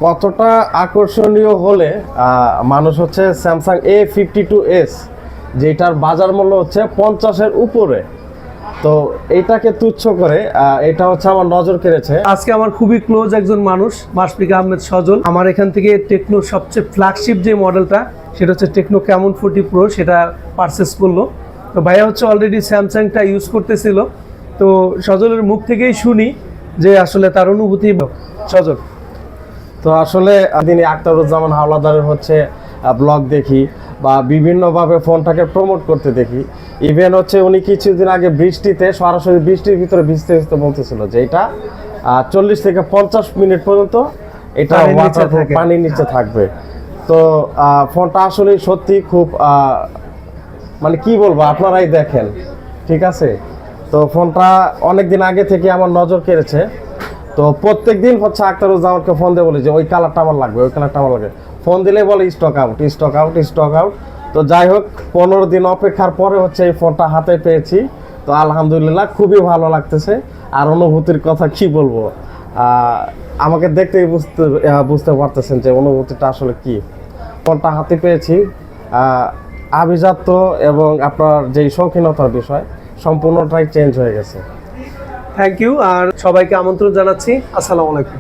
কতটা আকর্ষণীয় হলে মানুষ হচ্ছে স্যামসাং A52s, যেটার বাজার মূল্য হচ্ছে 50-এর উপরে, তো এটাকে তুচ্ছ করে এটা হচ্ছে আমার নজর কেড়েছে। আজকে আমার খুবই ক্লোজ একজন মানুষ, মাশফিক আহমেদ সজল, আমার এখান থেকে টেকনোর সবচেয়ে ফ্ল্যাগশিপ যে মডেলটা সেটা হচ্ছে টেকনো ক্যামন 40 প্রো, সেটা পারচেস করলো। তো ভাইয়া হচ্ছে অলরেডি স্যামসাংটা ইউজ করতেছিল, তো সজলের মুখ থেকেই শুনি যে আসলে তার অনুভূতি। সজল, তো আসলে তিনি আখতারুজ্জামান হাওলাদারের হচ্ছে ব্লগ দেখি বা বিভিন্নভাবে ফোনটাকে প্রমোট করতে দেখি। ইভেন হচ্ছে উনি কিছুদিন আগে বৃষ্টিতে সরাসরি বৃষ্টির ভিতরে ভিজতে ভিজতে বলতেছিল যে এটা 40 থেকে 50 মিনিট পর্যন্ত এটা পানির নিচে থাকবে। তো ফোনটা আসলে সত্যি খুব মানে কি বলবো, আপনারাই দেখেন, ঠিক আছে। তো ফোনটা অনেক দিন আগে থেকে আমার নজর কেড়েছে। তো প্রত্যেক দিন হচ্ছে আখতারুজ্জামানকে ফোন দিয়ে বলি যে ওই কালারটা আমার লাগবে, ওই কালারটা আমার লাগবে। ফোন দিলেই বলে stock out, stock out, stock out. তো যাই হোক, 15 দিন অপেক্ষার পরে হচ্ছে এই ফোনটা হাতে পেয়েছি। তো আলহামদুলিল্লাহ খুবই ভালো লাগতেছে। আর অনুভূতির কথা কি বলবো, আমাকে দেখতেই বুঝতে পারতেছেন যে অনুভূতিটা আসলে কি। ফোনটা হাতে পেয়েছি, আভিজাত্য এবং আপনার যেই শৌখিনতার বিষয় সম্পূর্ণটাই চেঞ্জ হয়ে গেছে। থ্যাংক ইউ, আর সবাইকে আমন্ত্রণ জানাচ্ছি। আসসালামু আলাইকুম।